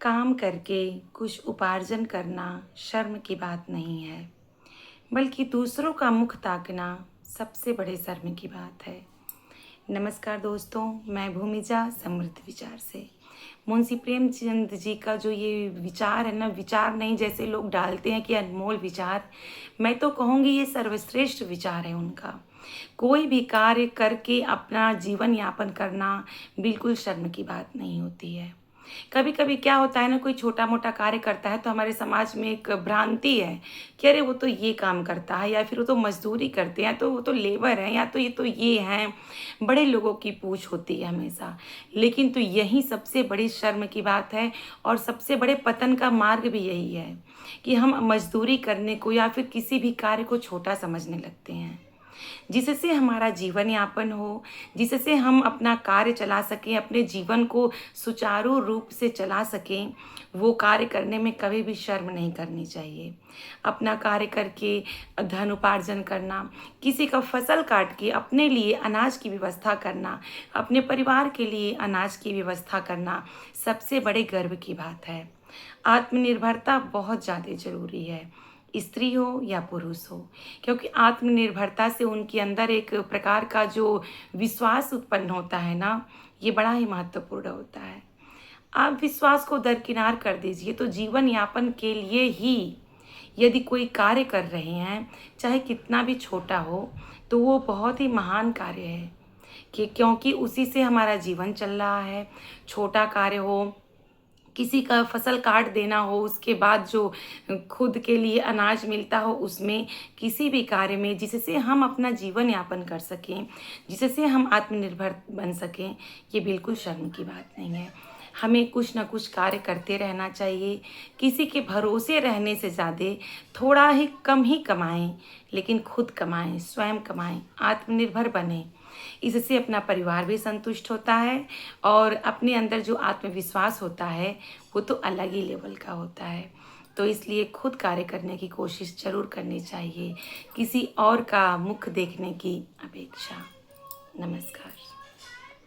काम करके कुछ उपार्जन करना शर्म की बात नहीं है, बल्कि दूसरों का मुख ताकना सबसे बड़े शर्म की बात है। नमस्कार दोस्तों, मैं भूमिजा समृद्ध विचार से। मुंशी प्रेमचंद जी का जो ये विचार है ना, विचार नहीं जैसे लोग डालते हैं कि अनमोल विचार, मैं तो कहूँगी ये सर्वश्रेष्ठ विचार है उनका। कोई भी कार्य करके अपना जीवन यापन करना बिल्कुल शर्म की बात नहीं होती है। कभी कभी क्या होता है ना, कोई छोटा मोटा कार्य करता है तो हमारे समाज में एक भ्रांति है कि अरे वो तो ये काम करता है, या फिर वो तो मजदूरी करते हैं, तो वो तो लेबर है, या तो ये हैं। बड़े लोगों की पूछ होती है हमेशा। लेकिन तो यही सबसे बड़ी शर्म की बात है, और सबसे बड़े पतन का मार्ग भी यही है कि हम मजदूरी करने को या फिर किसी भी कार्य को छोटा समझने लगते हैं। जिससे हमारा जीवन यापन हो, जिससे हम अपना कार्य चला सकें, अपने जीवन को सुचारू रूप से चला सकें, वो कार्य करने में कभी भी शर्म नहीं करनी चाहिए। अपना कार्य करके धन उपार्जन करना, किसी का फसल काट के अपने लिए अनाज की व्यवस्था करना, अपने परिवार के लिए अनाज की व्यवस्था करना सबसे बड़े गर्व की बात है। आत्मनिर्भरता बहुत ज़्यादा ज़रूरी है, स्त्री हो या पुरुष हो, क्योंकि आत्मनिर्भरता से उनके अंदर एक प्रकार का जो विश्वास उत्पन्न होता है ना, ये बड़ा ही महत्वपूर्ण होता है। आप विश्वास को दरकिनार कर दीजिए, तो जीवन यापन के लिए ही यदि कोई कार्य कर रहे हैं, चाहे कितना भी छोटा हो, तो वो बहुत ही महान कार्य है कि क्योंकि उसी से हमारा जीवन चल रहा है। छोटा कार्य हो, किसी का फसल काट देना हो, उसके बाद जो खुद के लिए अनाज मिलता हो, उसमें किसी भी कार्य में जिससे हम अपना जीवन यापन कर सकें, जिससे हम आत्मनिर्भर बन सकें, ये बिल्कुल शर्म की बात नहीं है। हमें कुछ ना कुछ कार्य करते रहना चाहिए। किसी के भरोसे रहने से ज़्यादा थोड़ा ही कम ही कमाएं, लेकिन खुद कमाएं, स्वयं कमाएं, आत्मनिर्भर बने। इससे अपना परिवार भी संतुष्ट होता है, और अपने अंदर जो आत्मविश्वास होता है वो तो अलग ही लेवल का होता है। तो इसलिए खुद कार्य करने की कोशिश ज़रूर करनी चाहिए, किसी और का मुख देखने की अपेक्षा। नमस्कार।